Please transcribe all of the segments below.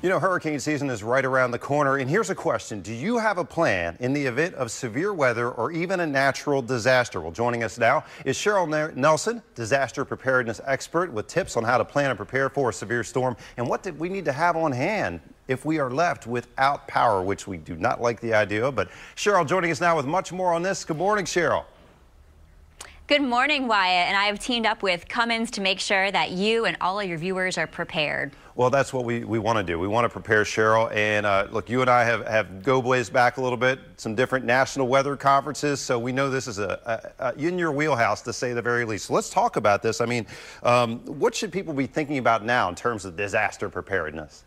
You know, hurricane season is right around the corner, and here's a question. Do you have a plan in the event of severe weather or even a natural disaster? Well, joining us now is Cheryl Nelson, disaster preparedness expert, with tips on how to plan and prepare for a severe storm and what we need to have on hand if we are left without power, which we do not like the idea of. But Cheryl joining us now with much more on this. Good morning, Cheryl. Good morning, Wyatt, and I have teamed up with Cummins to make sure that you and all of your viewers are prepared. Well, that's what we want to do. We want to prepare, Cheryl. And look, you and I have go blaze back a little bit, some different national weather conferences, so we know this is in your wheelhouse, to say the very least. So let's talk about this. I mean, what should people be thinking about now in terms of disaster preparedness?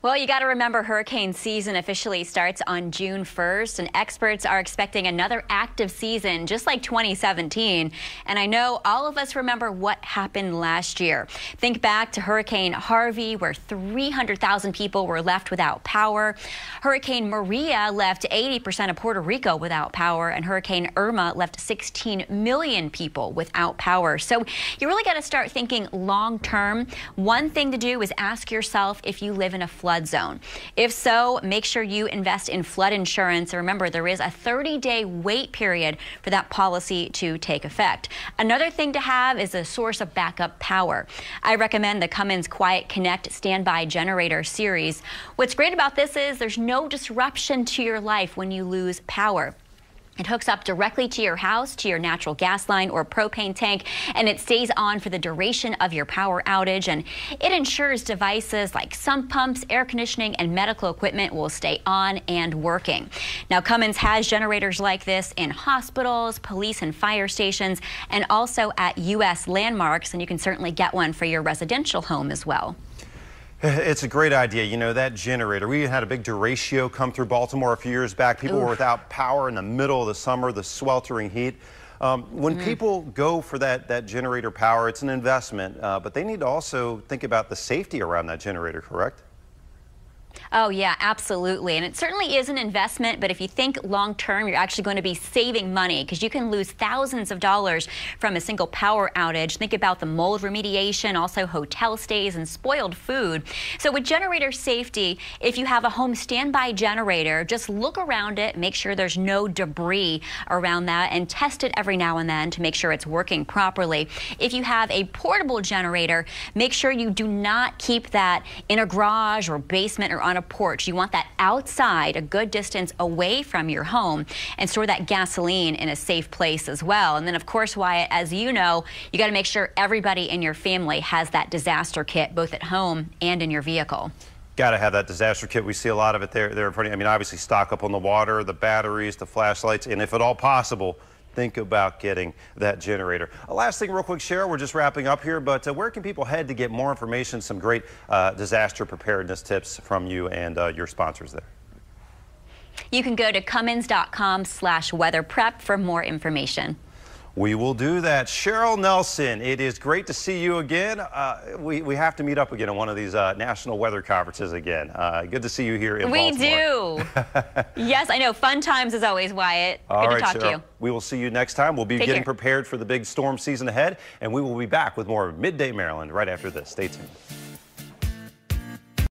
Well, you got to remember hurricane season officially starts on June 1st, and experts are expecting another active season just like 2017. And I know all of us remember what happened last year. Think back to Hurricane Harvey, where 300,000 people were left without power. Hurricane Maria left 80% of Puerto Rico without power, and Hurricane Irma left 16 million people without power. So you really got to start thinking long term. One thing to do is ask yourself if you live in a flood zone. If so, make sure you invest in flood insurance. And remember, there is a 30-day wait period for that policy to take effect. Another thing to have is a source of backup power. I recommend the Cummins Quiet Connect Standby Generator series. What's great about this is there's no disruption to your life when you lose power. It hooks up directly to your house, to your natural gas line or propane tank, and it stays on for the duration of your power outage. And it ensures devices like sump pumps, air conditioning, and medical equipment will stay on and working. Now, Cummins has generators like this in hospitals, police and fire stations, and also at U.S. landmarks, and you can certainly get one for your residential home as well. It's a great idea. You know, that generator, we had a big derecho come through Baltimore a few years back. People were without power in the middle of the summer, the sweltering heat. When people go for that generator power, it's an investment, but they need to also think about the safety around that generator, correct? Oh, yeah, absolutely. And it certainly is an investment, but if you think long term, you're actually going to be saving money because you can lose thousands of dollars from a single power outage. Think about the mold remediation, also hotel stays and spoiled food. So with generator safety, if you have a home standby generator, just look around it, make sure there's no debris around that, and test it every now and then to make sure it's working properly. If you have a portable generator, make sure you do not keep that in a garage or basement or on a porch. You want that outside, a good distance away from your home, and store that gasoline in a safe place as well. And then, of course, Wyatt, as you know, you got to make sure everybody in your family has that disaster kit, both at home and in your vehicle. Got to have that disaster kit. We see a lot of it there in front of you. I mean, obviously stock up on the water, the batteries, the flashlights, and if at all possible, think about getting that generator. Last thing real quick, Cheryl, we're just wrapping up here, but where can people head to get more information, some great disaster preparedness tips from you and your sponsors there? You can go to cummins.com/weatherprep for more information. We will do that. Cheryl Nelson, it is great to see you again. We have to meet up again at one of these national weather conferences again. Good to see you here in Baltimore. We do. Yes, I know. Fun times as always, Wyatt. Good to talk to you. We will see you next time. We'll be getting prepared for the big storm season ahead, and we will be back with more Midday Maryland right after this. Stay tuned.